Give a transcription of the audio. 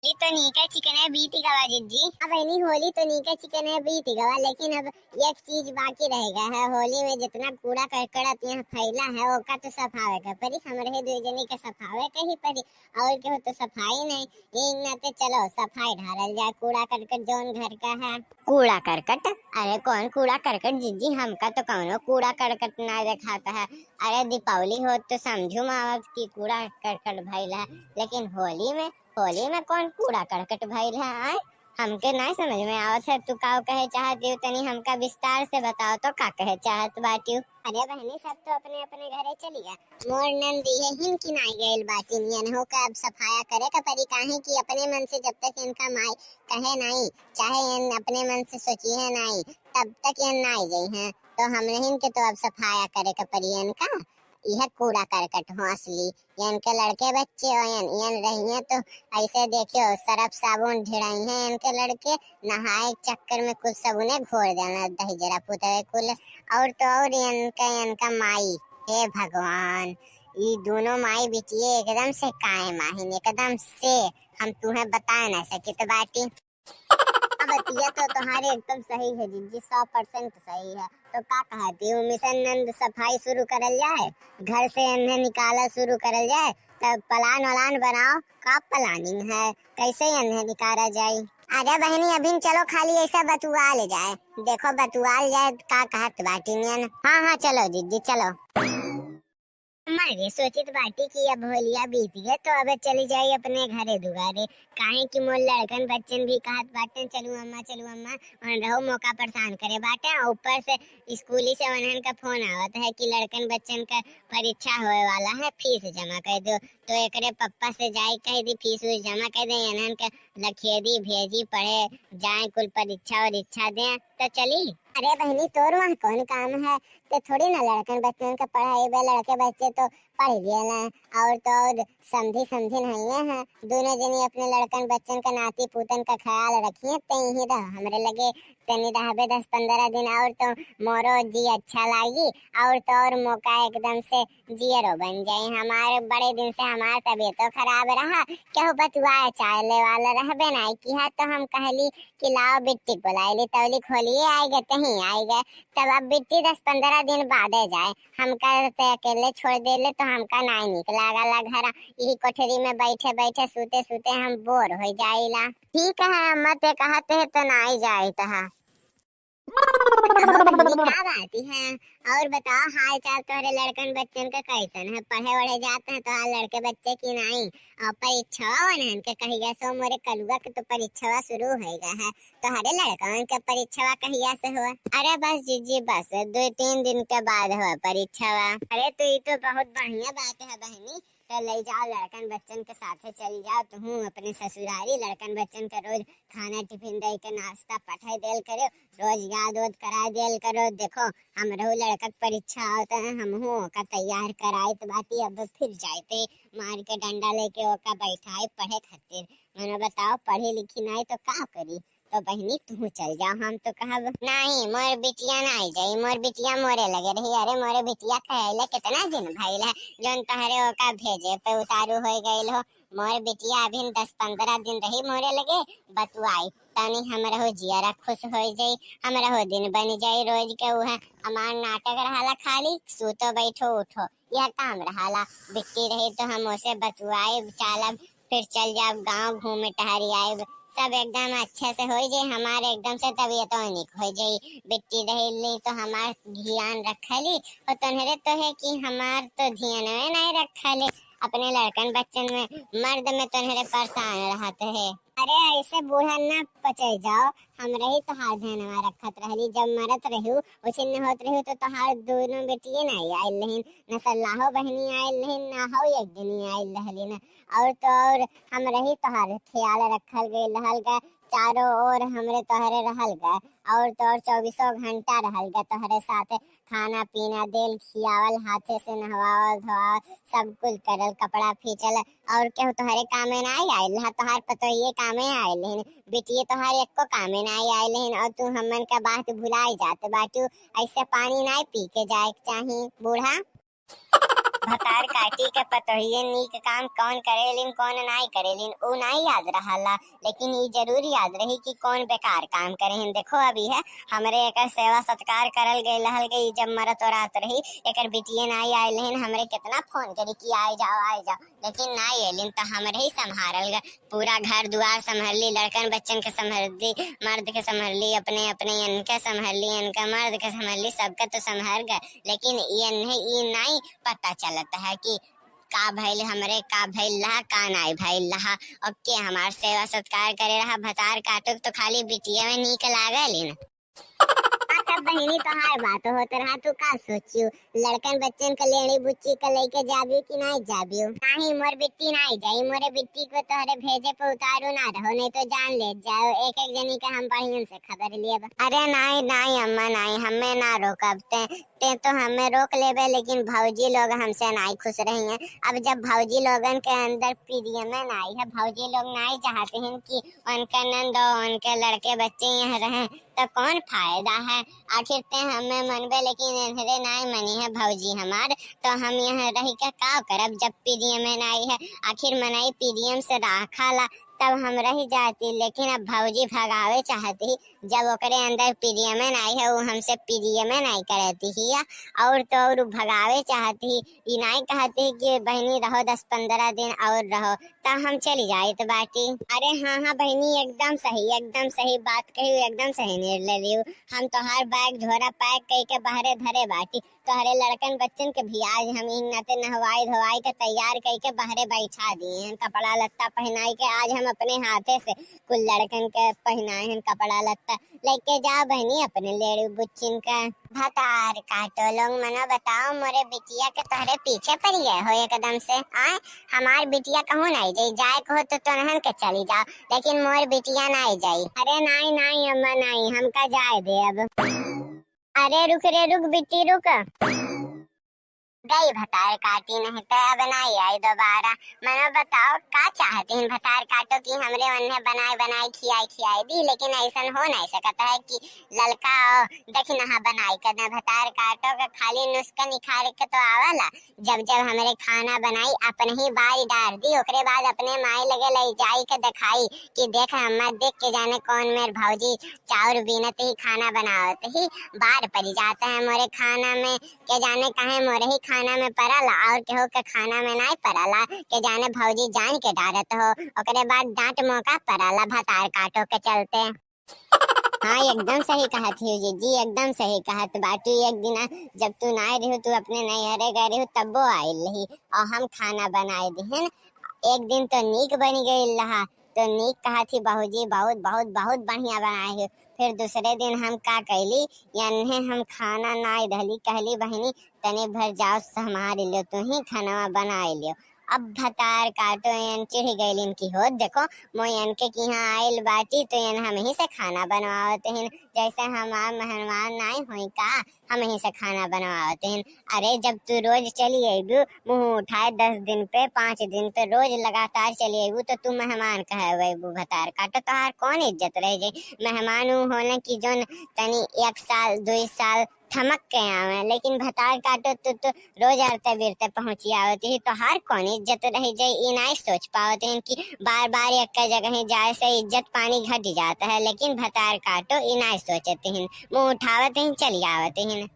होली तो नीका चिकन है बीती गवा जिज्जी। अब नहीं होली तो नीका चिकन है बीती गवा, लेकिन अब एक चीज बाकी रहेगा है। होली में जितना कूड़ा करकट यहाँ फैला है ओका तो सफावे का परी, हमारे दो जनी के सफावे का ही परी। और के हो तो सफाई नहीं, ये नाते चलो सफाई ढारल जाए। कूड़ा करकट जौन घर का है कूड़ा करकट, अरे कौन कूड़ा करकट जिज्जी, हमका तो कौनो कूड़ा करकट ना दिखाता है। अरे दीपावली हो तो समझू मावत की कूड़ा करकट भइल है, लेकिन होली में कौन कूड़ा करकट भइल है आए? हमके नहीं समझ में आवत है। तू का कहे चाहती हो तनी हमका विस्तार से बताओ तो का कहे चाहत बाटी। अरे बहनी सब तो अपने अपने घरे चली गया, मोर नंदी है हिन की नाई गइल बाटी नियन हो का अब सफाया करे का परी। काहे कि अपने मन से जब तक इनका माई कहे नहीं, चाहे इन अपने मन से सोची है नहीं, तब तक इन नाई गई हैं। तो हमने इनके तो अब सफाया करे का परी इनका। यह कूड़ा करकट हो असली, इनके लड़के बच्चे हो यन रही हैं तो ऐसे देखियो सरफ साबुन ढिड़ाई हैं इनके लड़के, नहाए चक्कर में कुछ सबने घोर देना दही जरा पुते कुल। और तो और इनका माई, हे भगवान, ये दोनों माई बिटिए एकदम से कायम आहिन, एकदम से हम तुम्हें बता ना सके तो बाटी। बतिया तो तुम्हारे एकदम सही है जी, 100% सही है। तो का कहती हूँ मिशन नंद सफाई शुरू करल जाए, घर से इन्हें निकाला शुरू करल जाए। तब प्लान वलान बनाओ, का प्लानिंग है, कैसे इन्हें निकाला जाए। अरे बहनी अभी चलो खाली ऐसा बतुआल जाए, देखो बतुआल जाए का कहत बाटी नियन। हाँ हाँ चलो जीजी चलो। मैं सोचित बाटी की अब होलिया बीती है तो अब चली जाई अपने घरे दुआरे। काहे कि मोर लड़कन बच्चन भी कहत बाटे चलू अम्मा और रहो मौका परेशान करे बाटे। और ऊपर से स्कूली से उन्हन का फोन आवत है कि लड़कन बच्चन का परीक्षा होए वाला है, फीस जमा कर दो। तो एकरे पप्पा से जाई कह दी फीस जमा कर दे, इन्हन का लखिए दी भेजी पढ़े जाए कुल परीक्षा और इच्छा दे तो चली। अरे बहनी तोर वहाँ कौन काम है, तो थोड़ी ना लड़कन बच्चन का पढ़ाई बे, लड़के बच्चे तो पढ़ लिए ना। और तो और समझी समझी नहीं है, दोनों जनी अपने लड़कन बच्चन का नाती पूतन का ख्याल रखिए। तही रह हमरे लगे तनी रहबे 10-15 दिन और तो मोरो जी अच्छा लागी। और तो और मौका एकदम से जियरो बन जाये। हमारे बड़े दिन से हमारा तबीयत तो खराब रहा, क्या बतुआ चाले वाला रहबे नहीं की है। तो हम कहली कि लाओ बिट्टी को लाई तवली खोलिए आएगा तही आएगा। तब अब बिट्टी 10-15 दिन बाद जाए, हमका अकेले छोड़ देले तो हमका नहीं निक लागला घर। यही कोठरी में बैठे बैठे सूते सूते हम बोर हो जाइला। ठीक है अम्मा ते कहते है तो नहीं जाए तहा। क्या बात है, और बताओ हाल चाल तोहरे लड़कन बच्चन का कैसन है, पढ़े वढ़े जाते हैं तो लड़के बच्चे की नहीं। और परीक्षा वनहन के कहिया सो मोरे कलुआ के तो परीक्षा शुरू हो गया है। तो हरे लड़कन के परीक्षा कहिया से हुआ? अरे बस जीजी बस 2-3 दिन के बाद हुआ परीक्षा। अरे तो ये तो बहुत बढ़िया बात है बहनी, तो ले जाओ लड़कन बच्चन के साथ चली जाओ। तो हूँ अपने ससुरारी लड़कन बच्चन का रोज खाना टिफिन दे के नाश्ता पठाई देल करो, रोज याद वाद करा देल करो। देखो हम रहू लड़का परीक्षा होता है, हम हो का तैयार कराए तो बाकी अब फिर जाते मार के डंडा लेके ओका बैठाए पढ़े खातिर। मैंने बताओ पढ़ी लिखी नहीं तो का करी। तो बहनी तू चल जाओ, हम तो कहब नहीं मोर बिटिया नहीं जाई, मोर बिटिया मोरे लगे रही। अरे मोरे बिटिया कहले कितना दिन भइल है जोन तहरे ओका भेजे पे उतारू हो गइल हो। मोर बिटिया अभी 10-15 दिन रही मोरे लगे बतुआई, तनी हमरा हो जियारा खुश हो जाई, हमरा हो दिन बन जाई। रोज के उहे हमार नाटक रहाला खाली सूतो बैठो उठो यह काम रहाला। बिट्टी रही तो हम उसे बतुआए चालब, फिर चल जाब गाँव घूमे टहरी आए, सब एकदम अच्छे से हो जाए। हमारे एकदम से तबीयत निक हो जाए। बिट्टी रही तो हमार ध्यान रखली और तनहरे तो है कि हमार तो ध्यान नहीं रखले अपने लड़कन बच्चन में, मर्द में तनहरे परेशान रहते है। अरे ऐसे बूढ़ा ना पचे जाओ, हम रही तो हाथ धनवा रखत रहली। जब मरत रहू उछिन्न होत रहू तो तोहार दोनों बेटिए नहीं आयल रहीन, न सल्लाहो बहनी आयल रहीन ना हो एक दिन आयल रहली न। और तो और हम रही तोहार ख्याल रखल गई रहल गा, चारों ओर हमरे तोहरे रहल गा। और तो और 24 घंटा रहल गा तोहरे साथे, खाना पीना देल खियावल, हाथे से नहवावल धोवावल सब कुछ करल, कपड़ा फीचल। और केहू तोहरे कामे नहीं आयल रहा, तोहार पतोहिए कामे आयल रहीन, बेटिए तोहार एको कामे नहीं आयल रहीन। और तू हमन का बात भुलाई जात बाटू, ऐसे पानी नहीं पी के जाए चाहिए बूढ़ा। भतार काटी के पतोहिए नीक काम कौन करेलिन कौन नाई करेलिन उ नाई याद रहला, लेकिन ये जरूर याद रही कि कौन बेकार काम करेहिन। देखो अभी है हमरे एकर सेवा सत्कार करल गई हल गई, जब मरत औरात रही एकर बिटिए नाई आइलिन, हमरे कितना फोन करी कि आए जाओ, लेकिन नाई आइलिन तो हमरे ही संभारल गए, पूरा घर दुआर संभाल ली, लड़कन बच्चन के संभाल दी, मर्द के संभाल ली, अपने अपने इनके संभाल ली, इनका मर्द के संभाल ली, सबका तो संभाल गए, लेकिन ये नहीं पता चलता है कि का भइल हमरे का भइल रहा का नाई भइल रहा, और के हमार सेवा सत्कार करे रहा। भतार काटो तो खाली बिटिया में नीक लागल। तब बहनी तो हाय बात होत रहा, तू का सोचियो लड़कन बच्चन के लेनी बुच्ची के लेके जाबियो कि नहीं जाबियो? नहीं मोर बिट्टी नहीं जाई, मोरे बिट्टी को तोहरे भेजे पे उतारू ना रहो, नहीं तो जान ले जाओ। एक एक जनी का हम बहिन से खबर लिए। अरे नहीं नहीं अम्मा नहीं, हमें ना रोकब ते तो हमें रोक लेबे, लेकिन भौजी लोग हमसे नहीं खुश रही हैं। अब जब भौजी लोगन के अंदर प्रिय में नहीं है, भौजी लोग नहीं चाहते हैं कि उनका नंद और उनके लड़के बच्चे यहाँ रहें, तो कौन फायदा है? आखिर ते हमें मनबे लेकिन इन्हरे नहीं मनी है भौजी हमार, तो हम यहाँ रह के का करब जब प्रिय में नहीं है? आखिर मनाई प्रियम से राखाला तब हम रह जाती, लेकिन अब भौजी भगावे चाहती, जब ओकरे अंदर प्रिय में नहीं है वो हमसे प्रिय में नहीं करती ही, और तो और भगावे चाहती, ये नहीं कहती कि बहनी रहो 10-15 दिन और रहो, तब हम चली जाए तो बाटी। अरे हाँ हाँ बहनी एकदम सही बात कही, एकदम सही निर्णय लियो। हम तोहार बैग झोरा पैक कई के बाहरे धरे बाटी, तोहरे लड़कन बच्चन के भी आज हम इन्नते नहवाई धोवाई के तैयार कई के बाहरे बैठा दिए हैं, कपड़ा लत्ता पहनाई के आज हम अपने हाथे से कुल लड़कन के पहनाए हैं कपड़ा लत्ता। लेके जाओ बहनी अपने लेड़ी बुच्चिन का। भतार काटो लोग मनो बताओ, मोरे बिटिया के तोहरे पीछे पड़ गए हो एकदम से। आए हमार बिटिया कहूँ नहीं जाई, जाए कहो तो तोहन के चली जाओ, लेकिन मोर बिटिया नहीं जाई। अरे नहीं नहीं अम्मा नहीं, हमका जाए दे अब। अरे रुक रे रुक बिट्टी रुक, गई भतार काटी नहीं तो अब नहीं आई दोबारा। मनो बताओ का चाहती हैं भतार काटो की हमरे उन्हें बनाए खियाई दी, लेकिन ऐसा हो नहीं सकता है कि लड़का देखी नहा बनाई करना। भतार काटो का खाली नुस्खा निखार के तो आवला, जब जब हमरे खाना बनाई अपने ही बारी डाल दी, ओकरे बाद अपने माई लगे ले जाई के दिखाई कि देख अम्मा देख के जाने कौन मेरे भौजी चाउर बीनते ही खाना बनावत ही बार पड़ी जाता है मोरे खाना में, के जाने कहे मोरे ही खाना में पड़ला और केहू के खाना में नहीं पड़ला, के जाने भौजी जान के डारत हो, ओकरे बाद डांट मौका पड़ला भतार काटो के चलते। हाँ एकदम सही कहा थी जी, एकदम सही कहा। तो बाटू एक दिन जब तू ना रही तू अपने नैहरे गए रही तब वो आई रही और हम खाना बनाए दिहन, एक दिन तो नीक बन गई रहा, तो नीक कहा थी बहूजी बहुत बहुत बहुत बढ़िया बनाए हो। फिर दूसरे दिन हम का कैली यानी हम खाना नाई धली, कहली बहनी तने भर जाओ संभाल लियो, तू ही खाना बनाए लियो। अब भतार काटो एन चिढ़ गईलिन की हो देखो मोयन के की यहाँ आयल बाटी तो एन हम ही से खाना बनवाते हैं, जैसे हमार मेहमान नहीं हुई का हम ही से खाना बनवाते हैं। अरे जब तू रोज चली आईबू मुँह उठाए 10 दिन पे 5 दिन पे रोज लगातार चली आईबू तो तू मेहमान कहबू भतार काटो, तोहार कौन इज्जत रह जाई? मेहमान होने की जो तनी 1 साल 2 साल थमक के आवे, लेकिन भतार काटो तो रोज आते बिरते पहुंची आवती है, तो हर कौन इज्जत रह जाए ये नहीं सोच पाते हैं कि बार बार एक जगह ही जाए से इज्जत पानी घट जाता है, लेकिन भतार काटो ये नहीं सोचते हैं, मुँह उठावते हैं चली आवते हैं।